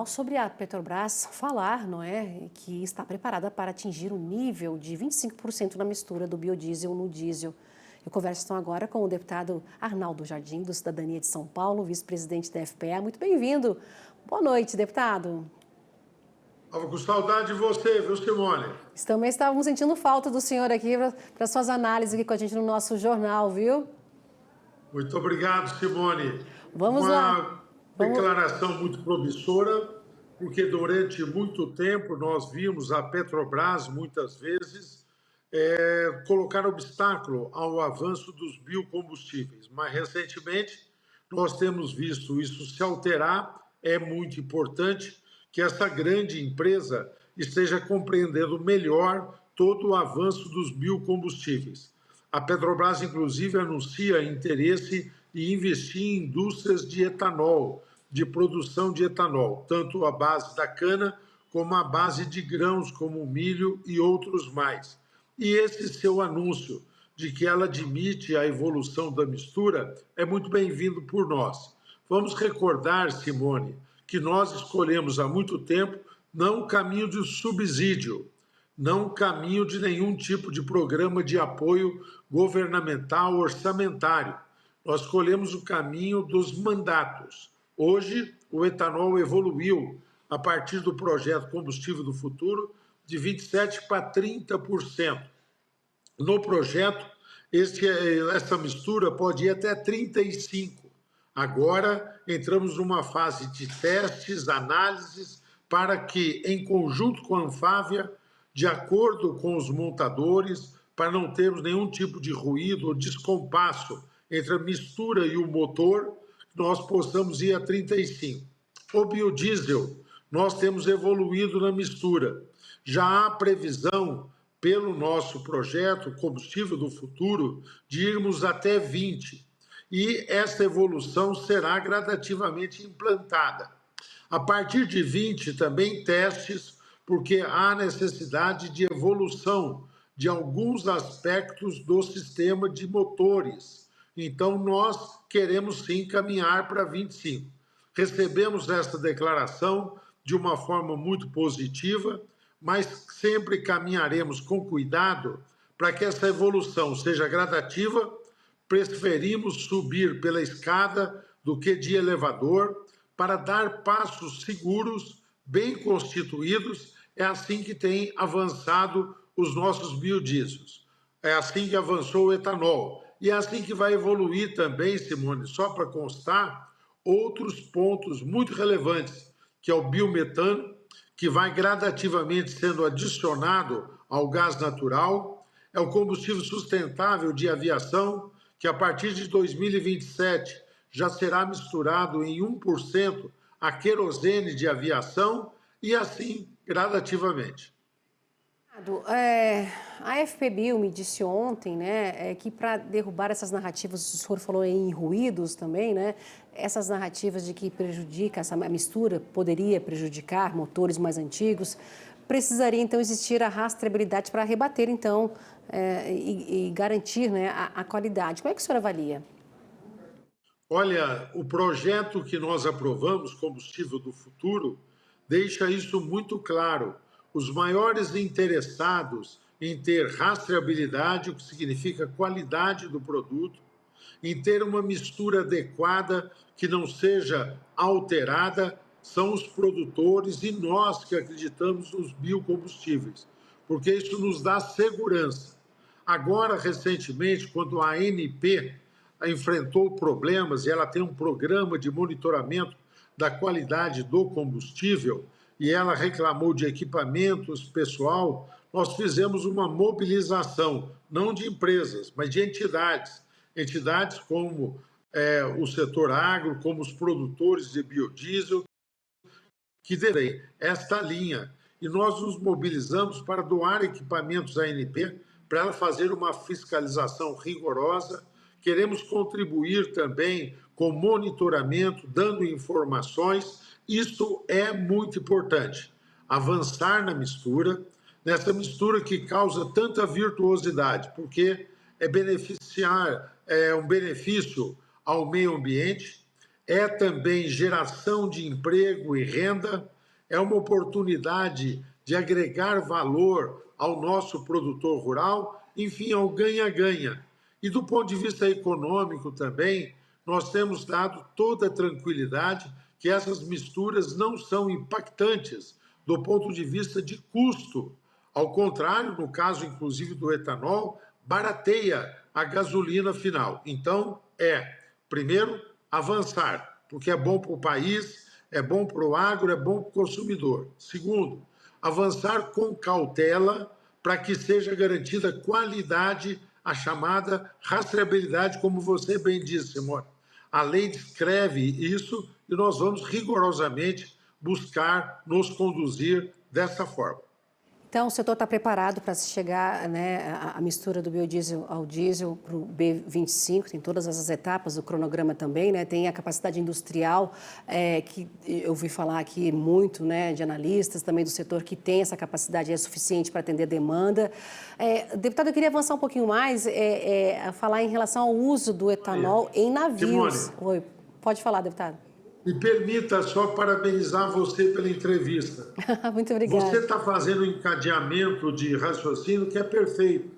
Jornal sobre a Petrobras falar, não é, que está preparada para atingir o nível de 25% na mistura do biodiesel no diesel. Eu converso então agora com o deputado Arnaldo Jardim, do Cidadania de São Paulo, vice-presidente da FPA. Muito bem-vindo. Boa noite, deputado. Estava com saudade de você, viu, Simone? Também estávamos sentindo falta do senhor aqui para suas análises aqui com a gente no nosso jornal, viu? Muito obrigado, Simone. Vamos lá. Uma declaração muito promissora, porque durante muito tempo nós vimos a Petrobras, muitas vezes, colocar obstáculo ao avanço dos biocombustíveis. Mas, recentemente, nós temos visto isso se alterar. É muito importante que essa grande empresa esteja compreendendo melhor todo o avanço dos biocombustíveis. A Petrobras, inclusive, anuncia interesse em investir em indústrias de etanol, de produção de etanol, tanto a base da cana como a base de grãos, como o milho e outros mais. E esse seu anúncio de que ela admite a evolução da mistura é muito bem-vindo por nós. Vamos recordar, Simone, que nós escolhemos há muito tempo não o caminho de subsídio, não o caminho de nenhum tipo de programa de apoio governamental orçamentário. Nós escolhemos o caminho dos mandatos. Hoje, o etanol evoluiu a partir do projeto Combustível do Futuro de 27% para 30%. No projeto, essa mistura pode ir até 35%. Agora, entramos numa fase de testes, análises, para que, em conjunto com a Anfávia, de acordo com os montadores, para não termos nenhum tipo de ruído ou descompasso entre a mistura e o motor, nós possamos ir a 35. O biodiesel, nós temos evoluído na mistura. Já há previsão, pelo nosso projeto Combustível do Futuro, de irmos até 20. E essa evolução será gradativamente implantada. A partir de 20, também testes, porque há necessidade de evolução de alguns aspectos do sistema de motores. Então, nós queremos sim caminhar para 25. Recebemos essa declaração de uma forma muito positiva, mas sempre caminharemos com cuidado para que essa evolução seja gradativa. Preferimos subir pela escada do que de elevador para dar passos seguros, bem constituídos. É assim que tem avançado os nossos biodiesels. É assim que avançou o etanol. E é assim que vai evoluir também, Simone, só para constar, outros pontos muito relevantes, que é o biometano, que vai gradativamente sendo adicionado ao gás natural, é o combustível sustentável de aviação, que a partir de 2027 já será misturado em 1% a querosene de aviação e assim gradativamente. A FPBio me disse ontem, né, que para derrubar essas narrativas, o senhor falou em ruídos também, né, essas narrativas de que prejudica, essa mistura poderia prejudicar motores mais antigos, precisaria então existir a rastreabilidade para rebater então e garantir, né, a qualidade. Como é que o senhor avalia? Olha, o projeto que nós aprovamos, Combustível do Futuro, deixa isso muito claro. Os maiores interessados em ter rastreabilidade, o que significa qualidade do produto, em ter uma mistura adequada que não seja alterada, são os produtores e nós que acreditamos nos biocombustíveis, porque isso nos dá segurança. Agora, recentemente, quando a ANP enfrentou problemas e ela tem um programa de monitoramento da qualidade do combustível e ela reclamou de equipamentos pessoal, nós fizemos uma mobilização, não de empresas, mas de entidades como o setor agro, como os produtores de biodiesel, que devem esta linha. E nós nos mobilizamos para doar equipamentos à ANP, para ela fazer uma fiscalização rigorosa. Queremos contribuir também com monitoramento, dando informações. Isto é muito importante. Avançar na mistura, nessa mistura que causa tanta virtuosidade, porque é um benefício ao meio ambiente, é também geração de emprego e renda, é uma oportunidade de agregar valor ao nosso produtor rural, enfim, ao ganha-ganha. E do ponto de vista econômico também, nós temos dado toda a tranquilidade que essas misturas não são impactantes do ponto de vista de custo. Ao contrário, no caso inclusive do etanol, barateia a gasolina final. Então, primeiro, avançar, porque é bom para o país, é bom para o agro, é bom para o consumidor. Segundo, avançar com cautela para que seja garantida qualidade, a chamada rastreabilidade, como você bem disse, Simone. A lei descreve isso e nós vamos rigorosamente buscar nos conduzir dessa forma. Então, o setor está preparado para chegar, né, a mistura do biodiesel ao diesel para o B25, tem todas essas etapas, o cronograma também, né, tem a capacidade industrial, que eu ouvi falar aqui muito, né, de analistas também do setor, que tem essa capacidade, é suficiente para atender a demanda. Deputado, eu queria avançar um pouquinho mais, a falar em relação ao uso do etanol em navios. Simone. Oi, pode falar, deputado. Me permita só parabenizar você pela entrevista. Muito obrigada. Você está fazendo um encadeamento de raciocínio que é perfeito.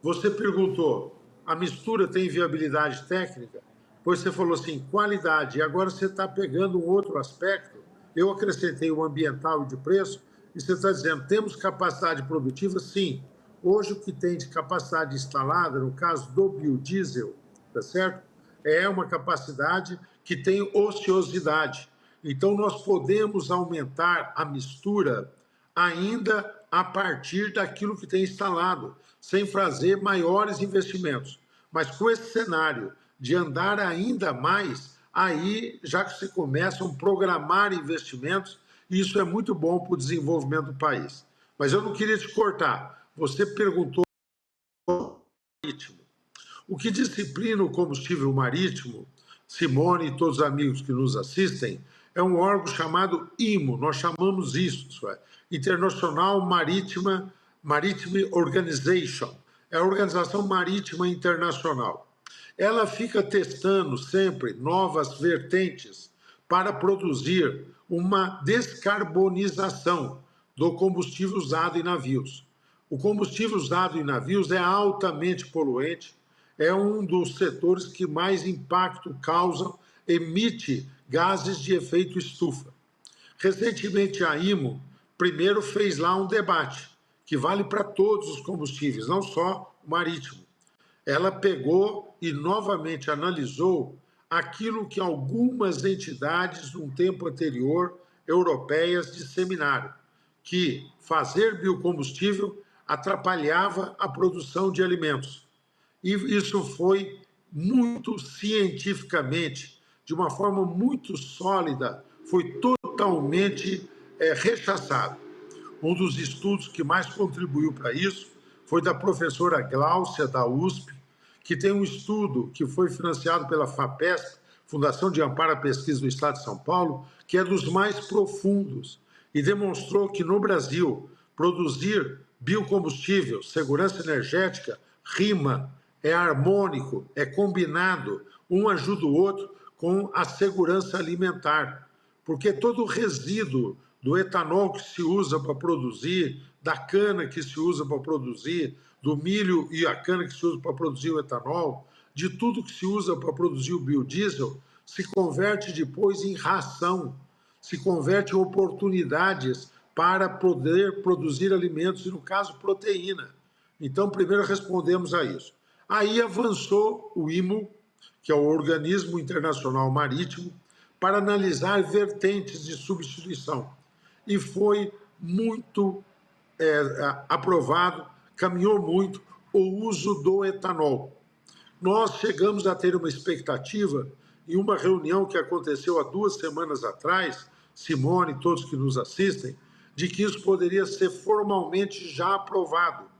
Você perguntou, a mistura tem viabilidade técnica? Pois você falou assim, qualidade. E agora você está pegando um outro aspecto. Eu acrescentei o ambiental e de preço, e você está dizendo, temos capacidade produtiva? Sim. Hoje, o que tem de capacidade instalada, no caso do biodiesel, tá certo? É uma capacidade que tem ociosidade. Então, nós podemos aumentar a mistura ainda a partir daquilo que tem instalado, sem fazer maiores investimentos. Mas com esse cenário de andar ainda mais, aí já que se começam a programar investimentos, e isso é muito bom para o desenvolvimento do país. Mas eu não queria te cortar. Você perguntou marítimo. O que disciplina o combustível marítimo, Simone e todos os amigos que nos assistem, é um órgão chamado IMO, nós chamamos isso, International Maritime Organization, é a Organização Marítima Internacional. Ela fica testando sempre novas vertentes para produzir uma descarbonização do combustível usado em navios. O combustível usado em navios é altamente poluente, é um dos setores que mais impacto causam, emite gases de efeito estufa. Recentemente, a IMO primeiro fez lá um debate, que vale para todos os combustíveis, não só o marítimo. Ela pegou e novamente analisou aquilo que algumas entidades, num tempo anterior, europeias, disseminaram, que fazer biocombustível atrapalhava a produção de alimentos. E isso foi muito cientificamente, de uma forma muito sólida, foi totalmente rechaçado. Um dos estudos que mais contribuiu para isso foi da professora Gláucia, da USP, que tem um estudo que foi financiado pela FAPESP, Fundação de Amparo à Pesquisa do Estado de São Paulo, que é dos mais profundos, e demonstrou que no Brasil, produzir biocombustível, segurança energética, rima, é harmônico, é combinado, um ajuda o outro com a segurança alimentar. Porque todo o resíduo do etanol que se usa para produzir, da cana que se usa para produzir, do milho e a cana que se usa para produzir o etanol, de tudo que se usa para produzir o biodiesel, se converte depois em ração, se converte em oportunidades para poder produzir alimentos, e no caso, proteína. Então, primeiro respondemos a isso. Aí avançou o IMO, que é o Organismo Internacional Marítimo, para analisar vertentes de substituição. E foi muito aprovado, caminhou muito o uso do etanol. Nós chegamos a ter uma expectativa em uma reunião que aconteceu há 2 semanas atrás, Simone e todos que nos assistem, de que isso poderia ser formalmente já aprovado.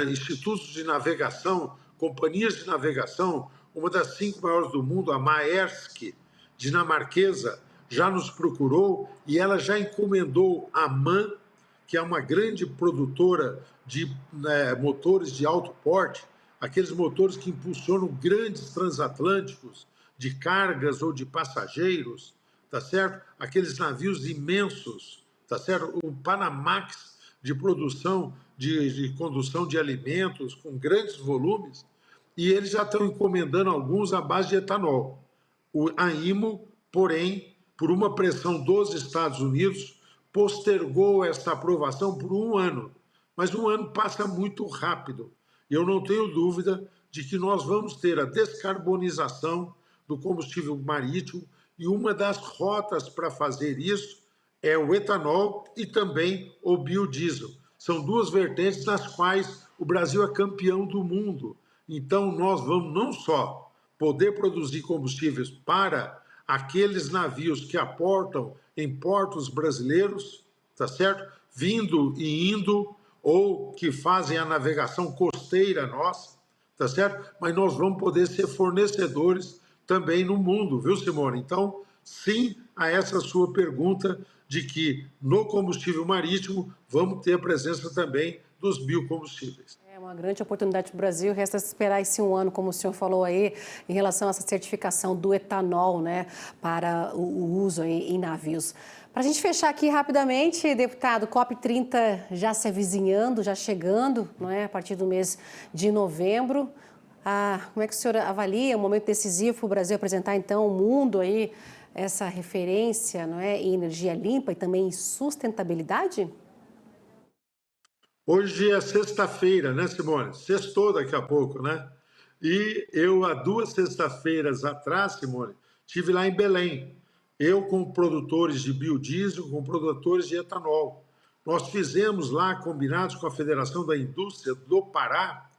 Institutos de navegação, companhias de navegação, uma das 5 maiores do mundo, a Maersk, dinamarquesa, já nos procurou e ela já encomendou a MAN, que é uma grande produtora de motores de alto porte, aqueles motores que impulsionam grandes transatlânticos de cargas ou de passageiros, tá certo? Aqueles navios imensos, tá certo? O Panamax de produção, de condução de alimentos com grandes volumes, e eles já estão encomendando alguns à base de etanol. A IMO, porém, por uma pressão dos Estados Unidos, postergou essa aprovação por um ano. Mas um ano passa muito rápido. E eu não tenho dúvida de que nós vamos ter a descarbonização do combustível marítimo, e uma das rotas para fazer isso é o etanol e também o biodiesel. São duas vertentes nas quais o Brasil é campeão do mundo. Então, nós vamos não só poder produzir combustíveis para aqueles navios que aportam em portos brasileiros, tá certo? Vindo e indo, ou que fazem a navegação costeira nossa, tá certo? Mas nós vamos poder ser fornecedores também no mundo, viu, Simone? Então, sim a essa sua pergunta de que no combustível marítimo vamos ter a presença também dos biocombustíveis. É uma grande oportunidade para o Brasil, resta esperar esse um ano, como o senhor falou aí, em relação a essa certificação do etanol, né, para o uso em navios. Para a gente fechar aqui rapidamente, deputado, COP30 já se avizinhando, já chegando, não é, a partir do mês de novembro. Como é que o senhor avalia um momento decisivo para o Brasil apresentar, então, ao mundo aí essa referência, não é, em energia limpa e também em sustentabilidade? Hoje é sexta-feira, né, Simone? Sextou daqui a pouco, né? E eu, há 2 sextas-feiras atrás, Simone, estive lá em Belém. Eu com produtores de biodiesel, com produtores de etanol. Nós fizemos lá, combinados com a Federação da Indústria do Pará,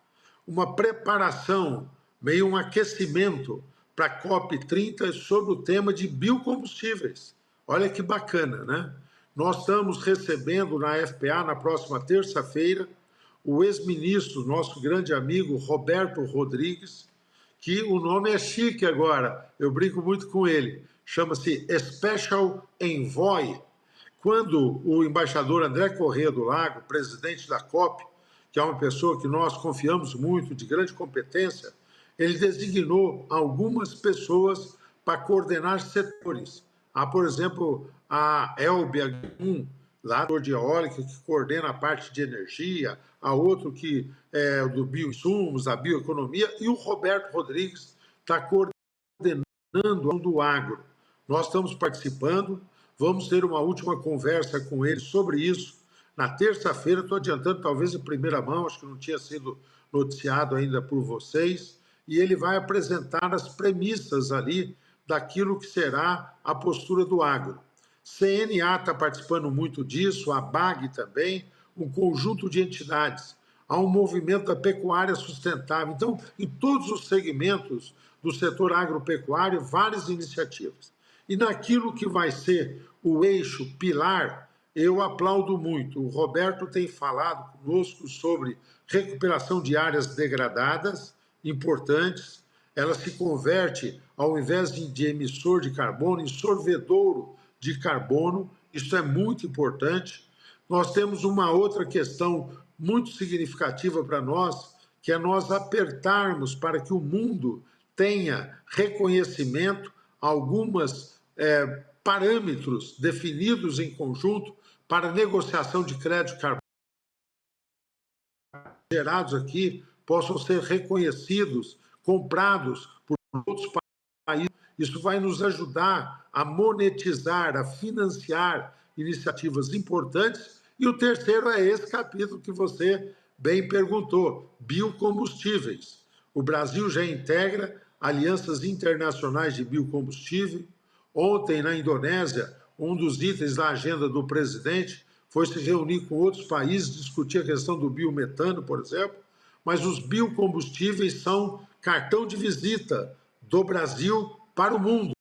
uma preparação, meio um aquecimento para a COP30 sobre o tema de biocombustíveis. Olha que bacana, né? Nós estamos recebendo na FPA, na próxima terça-feira, o ex-ministro, nosso grande amigo Roberto Rodrigues, que o nome é chique agora, eu brinco muito com ele, chama-se Special Envoy. Quando o embaixador André Corrêa do Lago, presidente da COP, que é uma pessoa que nós confiamos muito, de grande competência, ele designou algumas pessoas para coordenar setores. Há, por exemplo, a Elbia Gum, lá do de eólica, que coordena a parte de energia, há outro que é do bioinsumos, a bioeconomia, e o Roberto Rodrigues está coordenando do agro. Nós estamos participando, vamos ter uma última conversa com ele sobre isso. Na terça-feira, estou adiantando talvez em primeira mão, acho que não tinha sido noticiado ainda por vocês, e ele vai apresentar as premissas ali daquilo que será a postura do agro. CNA está participando muito disso, a BAG também, um conjunto de entidades. Há um movimento da pecuária sustentável. Então, em todos os segmentos do setor agropecuário, várias iniciativas. E naquilo que vai ser o eixo pilar, eu aplaudo muito. O Roberto tem falado conosco sobre recuperação de áreas degradadas, importantes. Ela se converte, ao invés de emissor de carbono, em sorvedouro de carbono. Isso é muito importante. Nós temos uma outra questão muito significativa para nós, que é nós apertarmos para que o mundo tenha reconhecimento, algumas parâmetros definidos em conjunto para negociação de crédito carbônico gerados aqui possam ser reconhecidos, comprados por outros países. Isso vai nos ajudar a monetizar, a financiar iniciativas importantes. E o terceiro é esse capítulo que você bem perguntou, biocombustíveis. O Brasil já integra alianças internacionais de biocombustível. Ontem, na Indonésia, um dos itens da agenda do presidente foi se reunir com outros países, discutir a questão do biometano, por exemplo, mas os biocombustíveis são cartão de visita do Brasil para o mundo,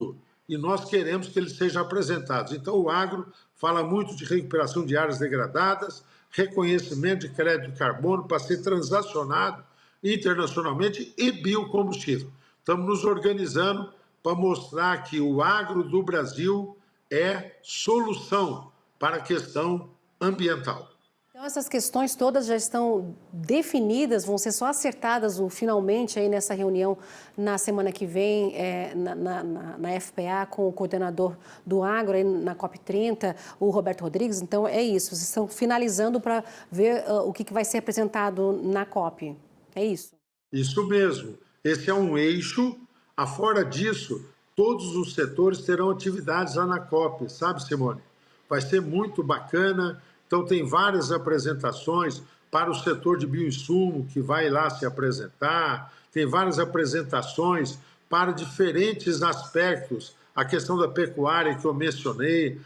e nós queremos que eles sejam apresentados. Então, o agro fala muito de recuperação de áreas degradadas, reconhecimento de crédito de carbono para ser transacionado internacionalmente e biocombustível. Estamos nos organizando para mostrar que o agro do Brasil é solução para a questão ambiental. Então, essas questões todas já estão definidas, vão ser só acertadas finalmente aí nessa reunião na semana que vem, na FPA, com o coordenador do agro, aí na COP30, o Roberto Rodrigues. Então, é isso, vocês estão finalizando para ver o que vai ser apresentado na COP. É isso? Isso mesmo. Esse é um eixo. Afora disso, todos os setores terão atividades lá na COP, sabe, Simone? Vai ser muito bacana. Então, tem várias apresentações para o setor de bioinsumo, que vai lá se apresentar. Tem várias apresentações para diferentes aspectos. A questão da pecuária que eu mencionei,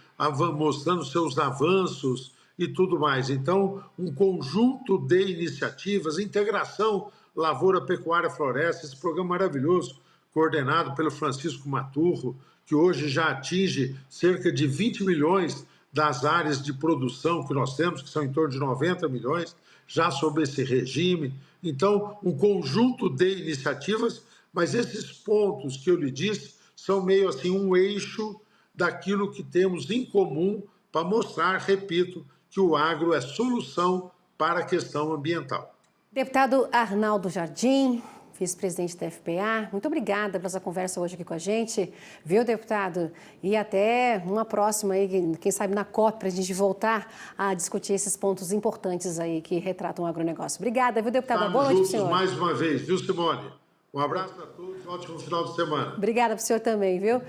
mostrando seus avanços e tudo mais. Então, um conjunto de iniciativas, integração Lavoura, Pecuária, Floresta, esse programa maravilhoso, coordenado pelo Francisco Maturro, que hoje já atinge cerca de 20 milhões das áreas de produção que nós temos, que são em torno de 90 milhões, já sob esse regime. Então, um conjunto de iniciativas, mas esses pontos que eu lhe disse são meio assim um eixo daquilo que temos em comum para mostrar, repito, que o agro é solução para a questão ambiental. Deputado Arnaldo Jardim, vice-presidente da FPA, muito obrigada por essa conversa hoje aqui com a gente, viu, deputado? E até uma próxima aí, quem sabe na COP, para a gente voltar a discutir esses pontos importantes aí que retratam o agronegócio. Obrigada, viu, deputado? Estamos Boa noite, juntos senhor. mais uma vez, viu, Simone? Um abraço a todos, ótimo final de semana. Obrigada para o senhor também, viu?